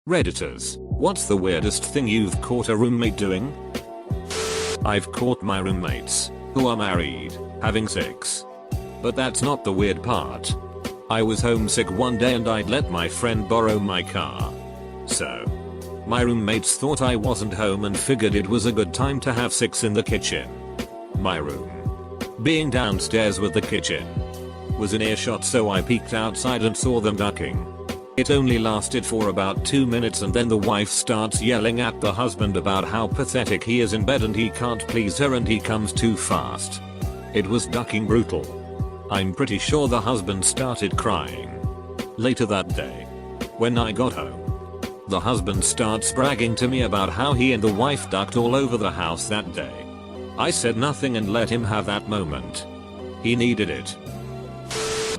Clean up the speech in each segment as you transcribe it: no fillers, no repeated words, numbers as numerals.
Redditors, what's the weirdest thing you've caught a roommate doing? I've caught my roommates, who are married, having sex. But that's not the weird part. I was homesick one day and I'd let my friend borrow my car. So, my roommates thought I wasn't home and figured it was a good time to have sex in the kitchen. My room, being downstairs with the kitchen, was in earshot, so I peeked outside and saw them ducking. It only lasted for about 2 minutes and then the wife starts yelling at the husband about how pathetic he is in bed and he can't please her and he comes too fast. It was ducking brutal. I'm pretty sure the husband started crying. Later that day, when I got home, the husband starts bragging to me about how he and the wife ducked all over the house that day. I said nothing and let him have that moment. He needed it.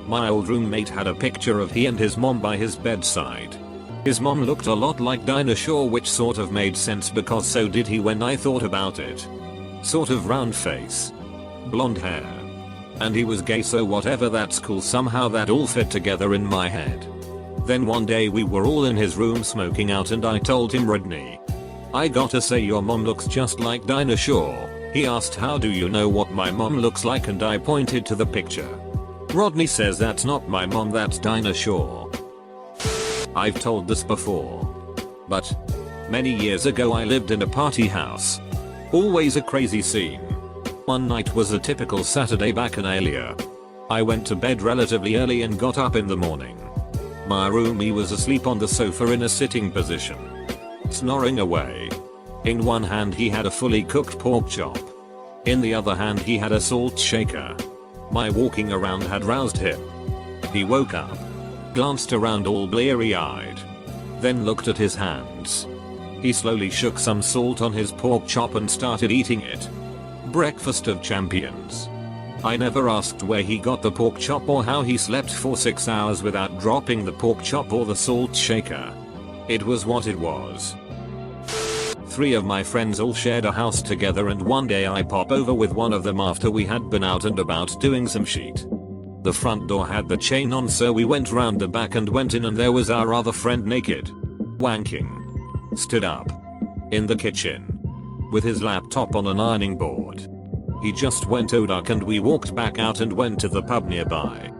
My old roommate had a picture of he and his mom by his bedside. His mom looked a lot like Dinah Shore, which sort of made sense because so did he when I thought about it. Sort of round face, blonde hair. And he was gay, so whatever, that's cool. Somehow that all fit together in my head. Then one day we were all in his room smoking out and I told him, Rodney, I gotta say your mom looks just like Dinah Shore. He asked, how do you know what my mom looks like, and I pointed to the picture. Rodney says, that's not my mom, that's Dinah Shore. I've told this before, but many years ago I lived in a party house. Always a crazy scene. One night was a typical Saturday bacchanalia. I went to bed relatively early and got up in the morning. My roomie was asleep on the sofa in a sitting position, snoring away. In one hand he had a fully cooked pork chop. In the other hand he had a salt shaker. My walking around had roused him. He woke up, glanced around all bleary-eyed, then looked at his hands. He slowly shook some salt on his pork chop and started eating it. Breakfast of champions. I never asked where he got the pork chop or how he slept for 6 hours without dropping the pork chop or the salt shaker. It was what it was. 3 of my friends all shared a house together, and one day I pop over with one of them after we had been out and about doing some shit. The front door had the chain on, so we went round the back and went in, and there was our other friend naked, wanking, stood up, in the kitchen, with his laptop on an ironing board. He just went ODUK and we walked back out and went to the pub nearby.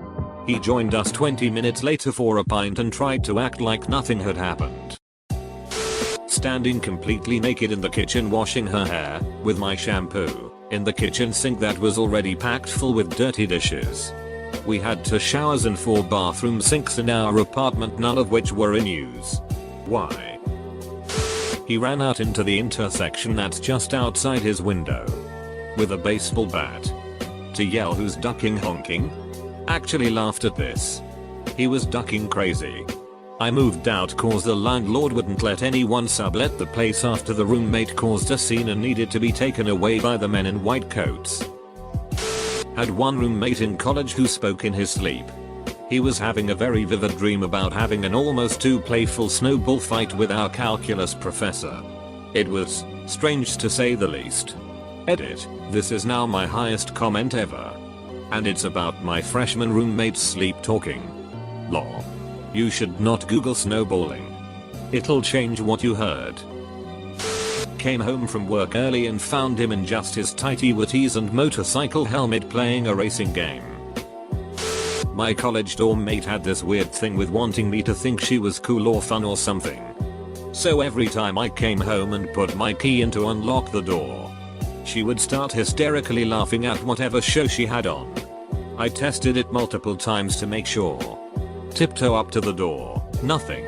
He joined us 20 minutes later for a pint and tried to act like nothing had happened. Standing completely naked in the kitchen washing her hair, with my shampoo, in the kitchen sink that was already packed full with dirty dishes. We had 2 showers and 4 bathroom sinks in our apartment, none of which were in use. Why? He ran out into the intersection that's just outside his window, with a baseball bat, to yell, who's ducking honking? Actually laughed at this. He was ducking crazy. I moved out cause the landlord wouldn't let anyone sublet the place after the roommate caused a scene and needed to be taken away by the men in white coats. Had one roommate in college who spoke in his sleep. He was having a very vivid dream about having an almost too playful snowball fight with our calculus professor. It was strange to say the least. Edit, this is now my highest comment ever. And it's about my freshman roommate's sleep talking. Lol. You should not Google snowballing. It'll change what you heard. Came home from work early and found him in just his tighty whities and motorcycle helmet playing a racing game. My college dorm mate had this weird thing with wanting me to think she was cool or fun or something. So every time I came home and put my key in to unlock the door, she would start hysterically laughing at whatever show she had on. I tested it multiple times to make sure. Tiptoe up to the door, nothing.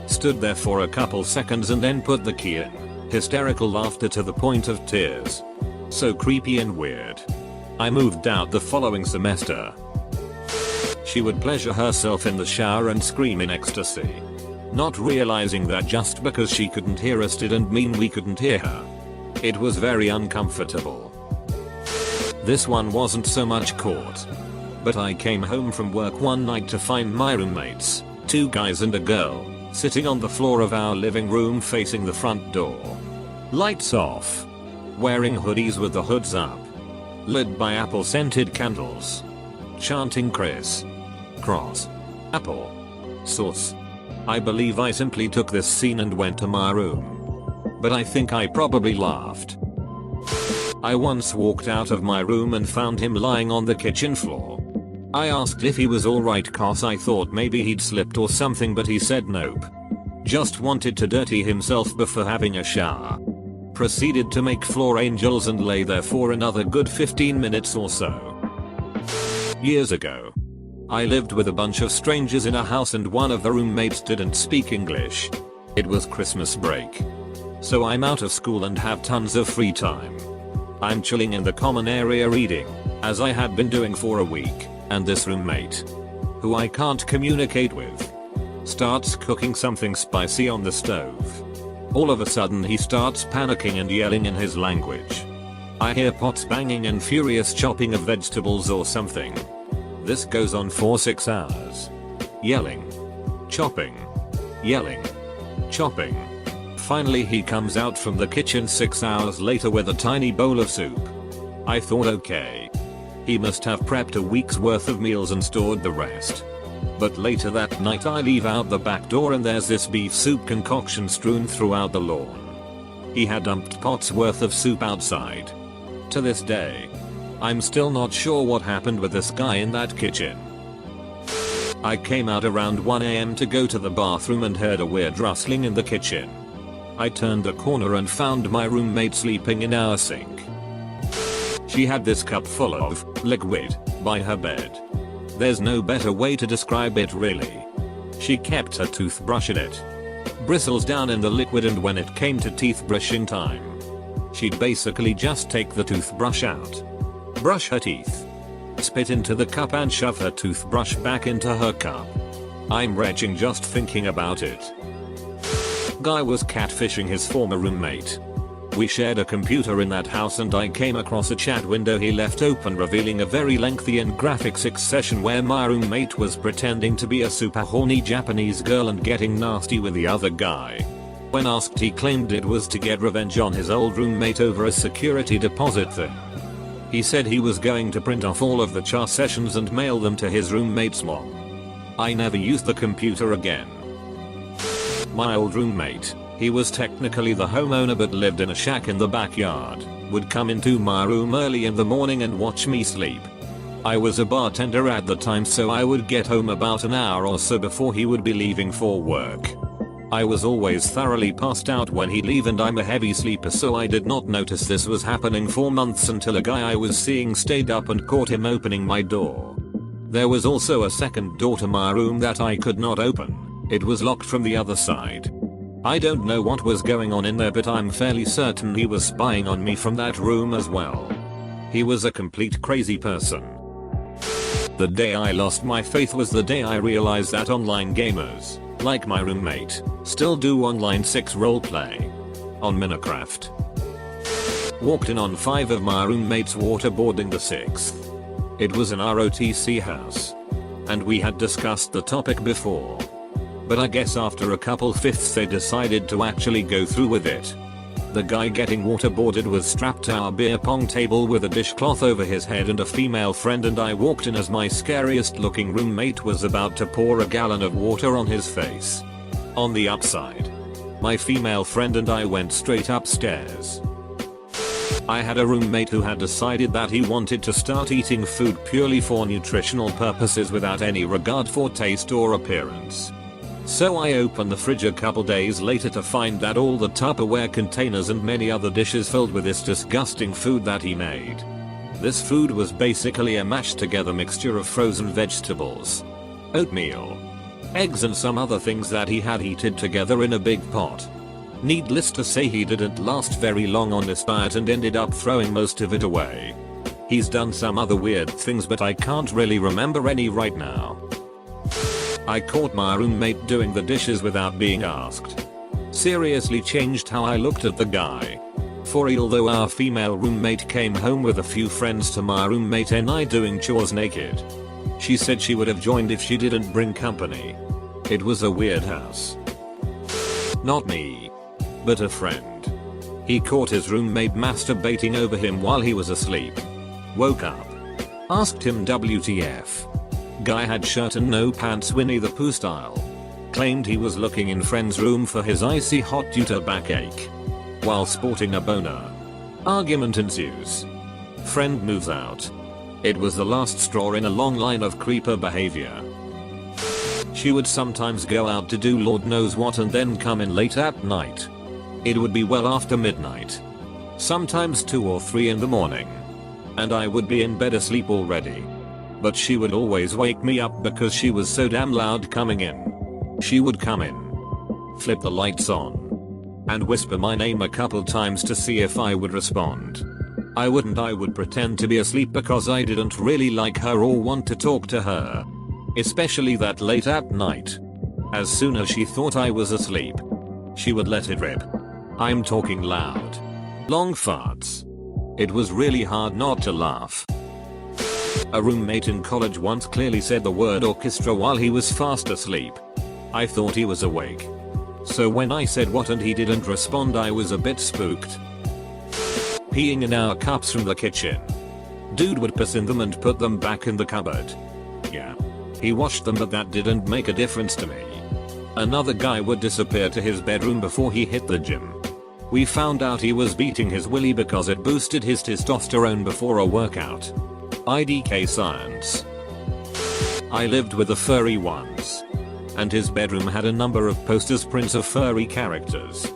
Stood there for a couple seconds and then put the key in. Hysterical laughter to the point of tears. So creepy and weird. I moved out the following semester. She would pleasure herself in the shower and scream in ecstasy, not realizing that just because she couldn't hear us didn't mean we couldn't hear her. It was very uncomfortable. This one wasn't so much caught, but I came home from work one night to find my roommates, 2 guys and a girl, sitting on the floor of our living room facing the front door. Lights off. Wearing hoodies with the hoods up. Lit by apple scented candles. Chanting Chris. Cross. Apple. Sauce. I believe I simply took this scene and went to my room. But I think I probably laughed. I once walked out of my room and found him lying on the kitchen floor. I asked if he was alright cause I thought maybe he'd slipped or something, but he said nope. Just wanted to dirty himself before having a shower. Proceeded to make floor angels and lay there for another good 15 minutes or so. Years ago, I lived with a bunch of strangers in a house and one of the roommates didn't speak English. It was Christmas break. So I'm out of school and have tons of free time. I'm chilling in the common area reading, as I had been doing for a week, and this roommate, who I can't communicate with, starts cooking something spicy on the stove. All of a sudden he starts panicking and yelling in his language. I hear pots banging and furious chopping of vegetables or something. This goes on for 6 hours. Yelling. Chopping. Yelling. Chopping. Finally he comes out from the kitchen 6 hours later with a tiny bowl of soup. I thought okay. He must have prepped a week's worth of meals and stored the rest. But later that night I leave out the back door and there's this beef soup concoction strewn throughout the lawn. He had dumped pots worth of soup outside. To this day, I'm still not sure what happened with this guy in that kitchen. I came out around 1 AM to go to the bathroom and heard a weird rustling in the kitchen. I turned the corner and found my roommate sleeping in our sink. She had this cup full of liquid by her bed. There's no better way to describe it really. She kept her toothbrush in it. Bristles down in the liquid, and when it came to teeth brushing time, she'd basically just take the toothbrush out, brush her teeth, spit into the cup and shove her toothbrush back into her cup. I'm retching just thinking about it. Guy was catfishing his former roommate. We shared a computer in that house and I came across a chat window he left open revealing a very lengthy and graphic session where my roommate was pretending to be a super horny Japanese girl and getting nasty with the other guy. When asked, he claimed it was to get revenge on his old roommate over a security deposit thing. He said he was going to print off all of the chat sessions and mail them to his roommate's mom. I never used the computer again. My old roommate, he was technically the homeowner but lived in a shack in the backyard, would come into my room early in the morning and watch me sleep. I was a bartender at the time, so I would get home about an hour or so before he would be leaving for work. I was always thoroughly passed out when he'd leave and I'm a heavy sleeper, so I did not notice this was happening for months until a guy I was seeing stayed up and caught him opening my door. There was also a second door to my room that I could not open. It was locked from the other side. I don't know what was going on in there, but I'm fairly certain he was spying on me from that room as well. He was a complete crazy person. The day I lost my faith was the day I realized that online gamers, like my roommate, still do online 6 roleplay on Minecraft. Walked in on 5 of my roommates waterboarding the 6th. It was an ROTC house. And we had discussed the topic before. But I guess after a couple fifths they decided to actually go through with it. The guy getting waterboarded was strapped to our beer pong table with a dishcloth over his head and a female friend, and I walked in as my scariest looking roommate was about to pour a gallon of water on his face. On the upside, my female friend and I went straight upstairs. I had a roommate who had decided that he wanted to start eating food purely for nutritional purposes without any regard for taste or appearance. So I opened the fridge a couple days later to find that all the Tupperware containers and many other dishes filled with this disgusting food that he made. This food was basically a mashed together mixture of frozen vegetables, oatmeal, eggs and some other things that he had heated together in a big pot. Needless to say, he didn't last very long on this diet and ended up throwing most of it away. He's done some other weird things, but I can't really remember any right now. I caught my roommate doing the dishes without being asked. Seriously changed how I looked at the guy. For real though, our female roommate came home with a few friends to my roommate and I doing chores naked. She said she would have joined if she didn't bring company. It was a weird house. Not me, but a friend. He caught his roommate masturbating over him while he was asleep. Woke up. Asked him WTF. Guy had shirt and no pants, Winnie the Pooh style. claimed he was looking in friend's room for his icy hot due to backache while sporting a boner. Argument ensues. Friend moves out. It was the last straw in a long line of creeper behavior. She would sometimes go out to do Lord knows what and then come in late at night. It would be well after midnight. Sometimes 2 or 3 in the morning. And I would be in bed asleep already. But she would always wake me up because she was so damn loud coming in. She would come in, flip the lights on, and whisper my name a couple times to see if I would respond. I wouldn't. I would pretend to be asleep because I didn't really like her or want to talk to her. Especially that late at night. As soon as she thought I was asleep, she would let it rip. I'm talking loud. Long farts. It was really hard not to laugh. A roommate in college once clearly said the word orchestra while he was fast asleep. I thought he was awake. So when I said what and he didn't respond, I was a bit spooked. Peeing in our cups from the kitchen. Dude would piss in them and put them back in the cupboard. Yeah. He washed them, but that didn't make a difference to me. Another guy would disappear to his bedroom before he hit the gym. We found out he was beating his willy because it boosted his testosterone before a workout. IDK science. I lived with a furry once. And his bedroom had a number of posters, prints of furry characters.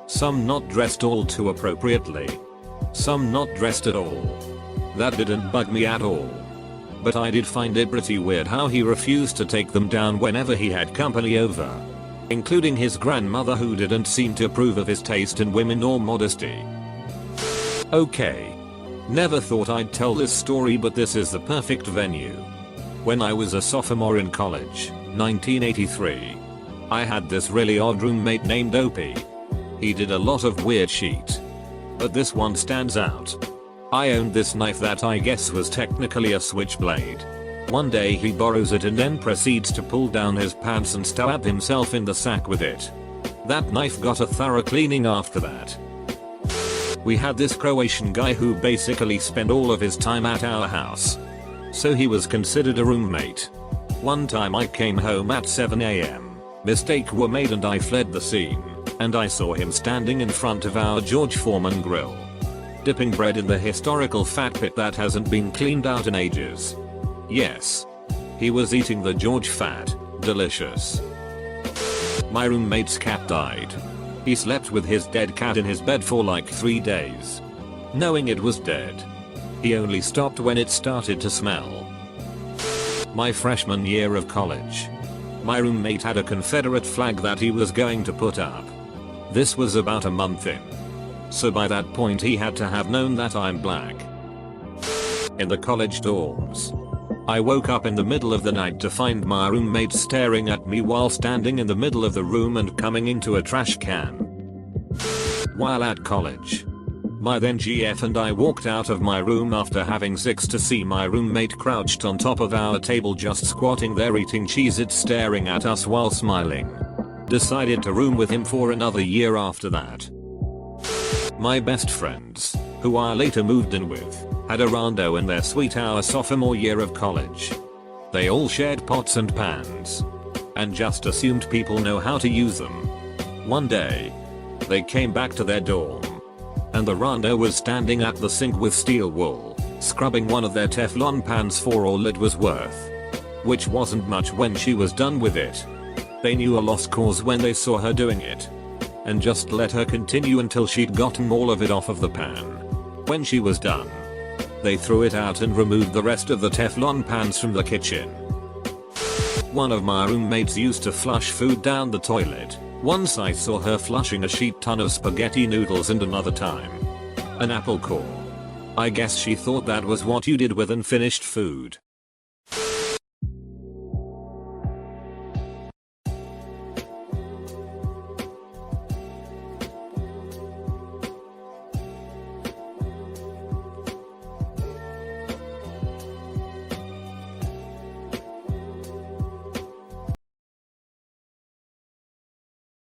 Some not dressed all too appropriately. Some not dressed at all. That didn't bug me at all. But I did find it pretty weird how he refused to take them down whenever he had company over. Including his grandmother, who didn't seem to approve of his taste in women or modesty. Okay. Never thought I'd tell this story, but this is the perfect venue. When I was a sophomore in college, 1983. I had this really odd roommate named Opie. He did a lot of weird shit. But this one stands out. I owned this knife that I guess was technically a switchblade. One day he borrows it and then proceeds to pull down his pants and stab himself in the sack with it. That knife got a thorough cleaning after that. We had this Croatian guy who basically spent all of his time at our house. So he was considered a roommate. One time I came home at 7 AM. Mistake were made and I fled the scene. And I saw him standing in front of our George Foreman grill. Dipping bread in the historical fat pit that hasn't been cleaned out in ages. Yes. He was eating the George fat. Delicious. My roommate's cat died. He slept with his dead cat in his bed for like 3 days. Knowing it was dead. He only stopped when it started to smell. My freshman year of college. My roommate had a Confederate flag that he was going to put up. This was about a month in. So by that point he had to have known that I'm black. In the college dorms. I woke up in the middle of the night to find my roommate staring at me while standing in the middle of the room and coming into a trash can. While at college. My then GF and I walked out of my room after having sex to see my roommate crouched on top of our table just squatting there eating Cheez-Its staring at us while smiling. Decided to room with him for another year after that. My best friends, who I later moved in with, had a rando in their suite our sophomore year of college. They all shared pots and pans. And just assumed people know how to use them. One day, they came back to their dorm. And the rando was standing at the sink with steel wool, scrubbing one of their Teflon pans for all it was worth. Which wasn't much when she was done with it. They knew a lost cause when they saw her doing it. And just let her continue until she'd gotten all of it off of the pan. When she was done, they threw it out and removed the rest of the Teflon pans from the kitchen. One of my roommates used to flush food down the toilet. Once I saw her flushing a shit ton of spaghetti noodles, and another time an apple core. I guess she thought that was what you did with unfinished food.